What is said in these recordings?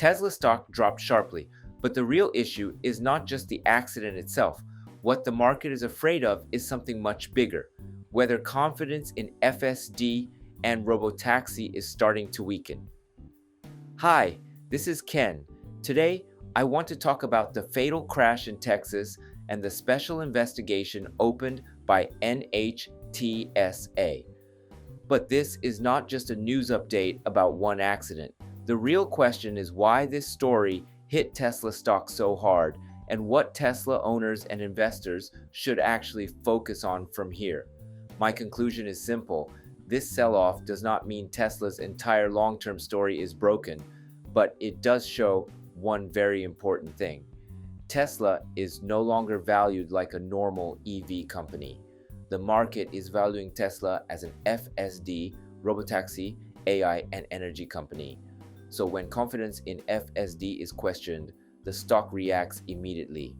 Tesla stock dropped sharply, but the real issue is not just the accident itself. What the market is afraid of is something much bigger, whether confidence in FSD and Robotaxi is starting to weaken. Hi, this is Ken. Today, I want to talk about the fatal crash in Texas and the special investigation opened by NHTSA. But this is not just a news update about one accident. The real question is why this story hit Tesla stock so hard and what Tesla owners and investors should actually focus on from here. My conclusion is simple. This sell-off does not mean Tesla's entire long-term story is broken, but it does show one very important thing. Tesla is no longer valued like a normal EV company. The market is valuing Tesla as an FSD, Robotaxi, AI, and energy company. So when confidence in FSD is questioned, the stock reacts immediately.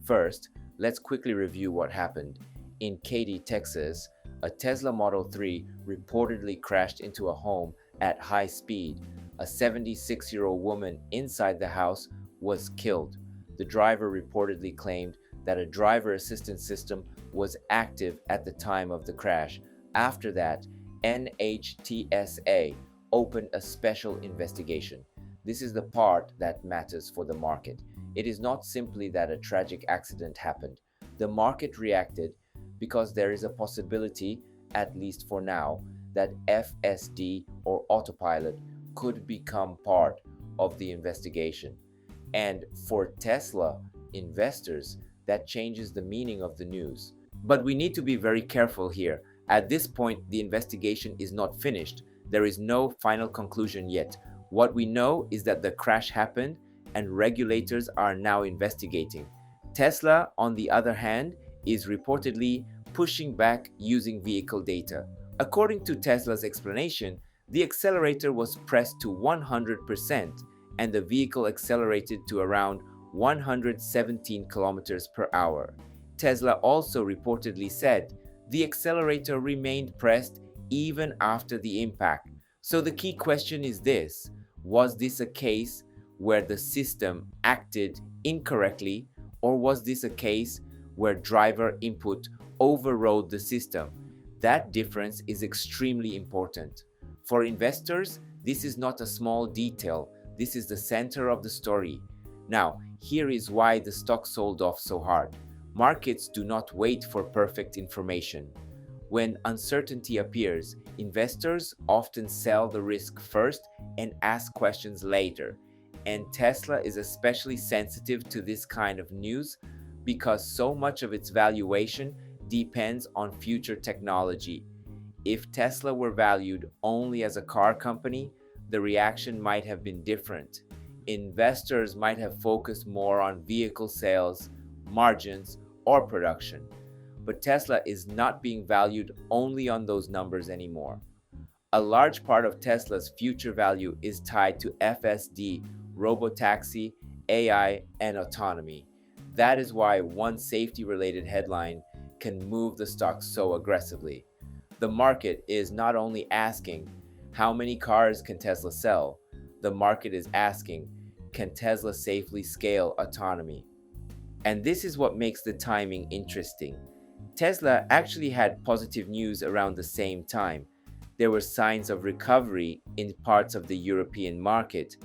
First, let's quickly review what happened. In Katy, Texas, a Tesla Model 3 reportedly crashed into a home at high speed. A 76-year-old woman inside the house was killed. The driver reportedly claimed that a driver assistance system was active at the time of the crash. After that, NHTSA opened a special investigation. This is the part that matters for the market. It is not simply that a tragic accident happened. The market reacted because there is a possibility, at least for now, that FSD or autopilot could become part of the investigation. And for Tesla investors, that changes the meaning of the news. But we need to be very careful here. At this point, the investigation is not finished. There is no final conclusion yet. What we know is that the crash happened and regulators are now investigating. Tesla, on the other hand, is reportedly pushing back using vehicle data. According to Tesla's explanation, the accelerator was pressed to 100% and the vehicle accelerated to around 117 kilometers per hour. Tesla also reportedly said the accelerator remained pressed even after the impact. So the key question is this: was this a case where the system acted incorrectly, or was this a case where driver input overrode the system? That difference is extremely important. For investors, this is not a small detail. This is the center of the story. Now, here is why the stock sold off so hard. Markets do not wait for perfect information. When uncertainty appears, investors often sell the risk first and ask questions later. And Tesla is especially sensitive to this kind of news because so much of its valuation depends on future technology. If Tesla were valued only as a car company, the reaction might have been different. Investors might have focused more on vehicle sales, margins, or production. But Tesla is not being valued only on those numbers anymore. A large part of Tesla's future value is tied to FSD, Robotaxi, AI, and autonomy. That is why one safety-related headline can move the stock so aggressively. The market is not only asking, how many cars can Tesla sell? The market is asking, can Tesla safely scale autonomy? And this is what makes the timing interesting. Tesla actually had positive news around the same time. There were signs of recovery in parts of the European market.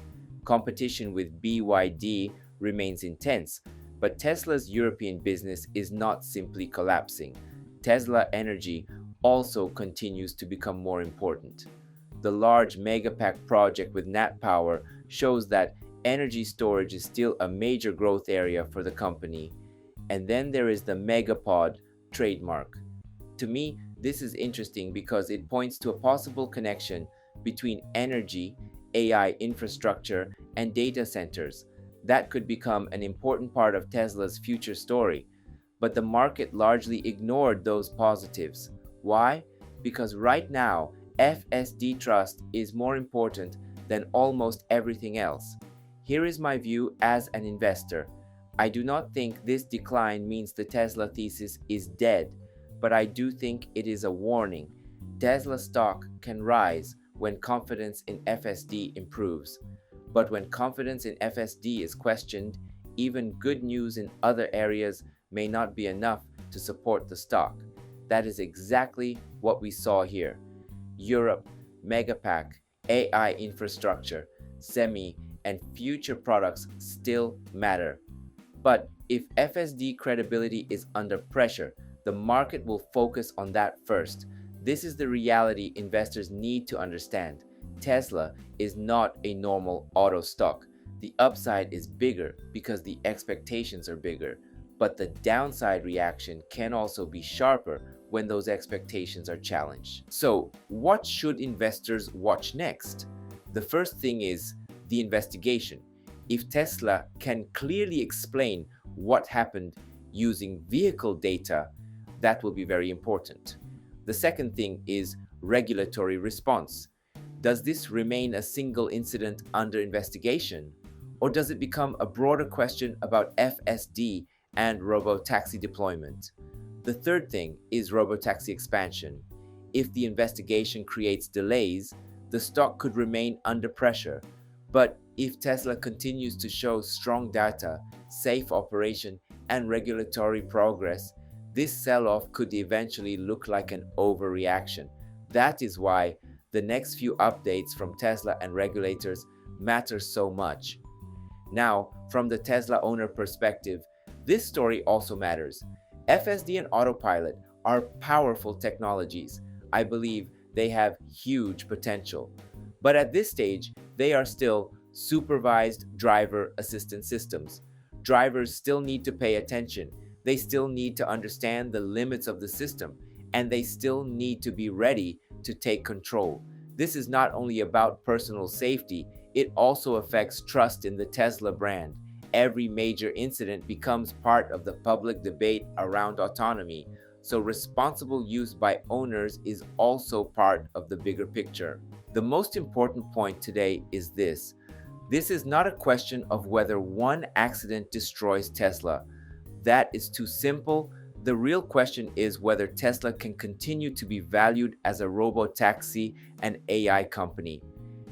Competition with BYD remains intense, but Tesla's European business is not simply collapsing. Tesla Energy also continues to become more important. The large Megapack project with NAT Power shows that energy storage is still a major growth area for the company. And then there is the Megapod trademark. To me, this is interesting because it points to a possible connection between energy, AI infrastructure, and data centers. That could become an important part of Tesla's future story. But the market largely ignored those positives. Why? Because right now, FSD trust is more important than almost everything else. Here is my view as an investor. I do not think this decline means the Tesla thesis is dead, but I do think it is a warning. Tesla stock can rise when confidence in FSD improves. But when confidence in FSD is questioned, even good news in other areas may not be enough to support the stock. That is exactly what we saw here. Europe, Megapack, AI infrastructure, semi, and future products still matter. But if FSD credibility is under pressure, the market will focus on that first. This is the reality investors need to understand. Tesla is not a normal auto stock. The upside is bigger because the expectations are bigger, but the downside reaction can also be sharper when those expectations are challenged. So, what should investors watch next? The first thing is the investigation. If Tesla can clearly explain what happened using vehicle data, that will be very important. The second thing is regulatory response. Does this remain a single incident under investigation? Or does it become a broader question about FSD and Robotaxi deployment? The third thing is Robotaxi expansion. If the investigation creates delays, the stock could remain under pressure. But if Tesla continues to show strong data, safe operation, and regulatory progress, this sell-off could eventually look like an overreaction. That is why the next few updates from Tesla and regulators matter so much. Now, from the Tesla owner perspective, this story also matters. FSD and autopilot are powerful technologies. I believe they have huge potential. But at this stage, they are still supervised driver assistance systems. Drivers still need to pay attention. They still need to understand the limits of the system, and they still need to be ready to take control. This is not only about personal safety, it also affects trust in the Tesla brand. Every major incident becomes part of the public debate around autonomy, so responsible use by owners is also part of the bigger picture. The most important point today is this. This is not a question of whether one accident destroys Tesla. That is too simple. The real question is whether Tesla can continue to be valued as a robotaxi and AI company.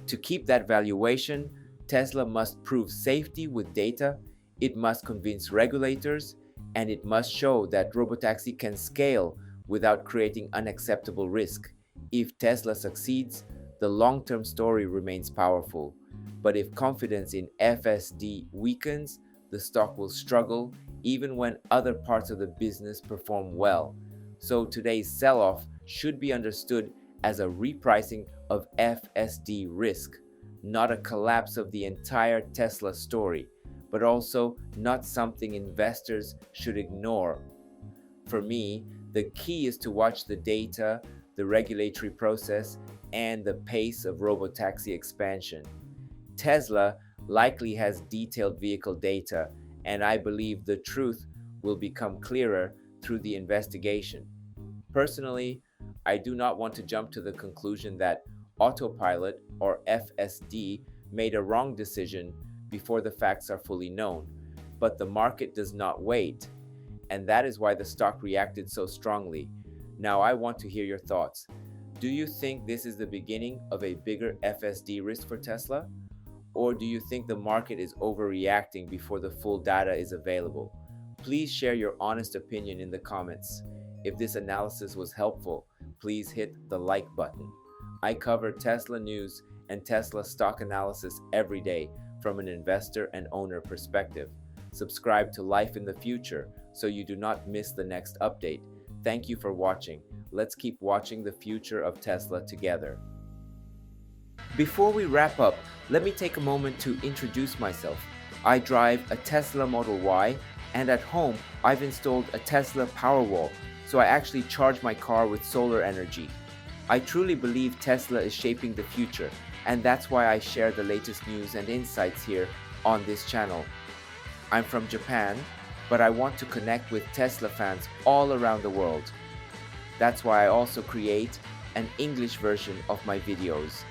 To keep that valuation, Tesla must prove safety with data, it must convince regulators, and it must show that robotaxi can scale without creating unacceptable risk. If Tesla succeeds, the long-term story remains powerful. But if confidence in FSD weakens, the stock will struggle even when other parts of the business perform well. So today's sell-off should be understood as a repricing of FSD risk, not a collapse of the entire Tesla story, but also not something investors should ignore. For me, the key is to watch the data, the regulatory process, and the pace of robotaxi expansion. Tesla likely has detailed vehicle data, and I believe the truth will become clearer through the investigation. Personally, I do not want to jump to the conclusion that autopilot or FSD made a wrong decision before the facts are fully known, but the market does not wait, and that is why the stock reacted so strongly. Now I want to hear your thoughts. Do you think this is the beginning of a bigger FSD risk for Tesla? Or do you think the market is overreacting before the full data is available? Please share your honest opinion in the comments. If this analysis was helpful, please hit the like button. I cover Tesla news and Tesla stock analysis every day from an investor and owner perspective. Subscribe to Life in the Future so you do not miss the next update. Thank you for watching. Let's keep watching the future of Tesla together. Before we wrap up, let me take a moment to introduce myself. I drive a Tesla Model Y, and at home I've installed a Tesla Powerwall, so I actually charge my car with solar energy. I truly believe Tesla is shaping the future, and that's why I share the latest news and insights here on this channel. I'm from Japan, but I want to connect with Tesla fans all around the world. That's why I also create an English version of my videos.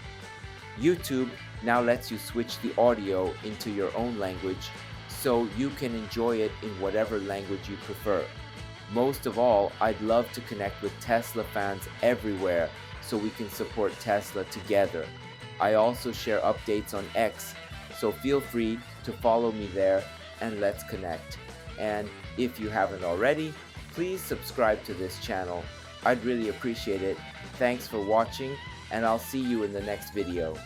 YouTube now lets you switch the audio into your own language so you can enjoy it in whatever language you prefer. Most of all, I'd love to connect with Tesla fans everywhere so we can support Tesla together. I also share updates on X, So feel free to follow me there and let's connect. And if you haven't already, please subscribe to this channel. I'd really appreciate it. Thanks for watching, and I'll see you in the next video.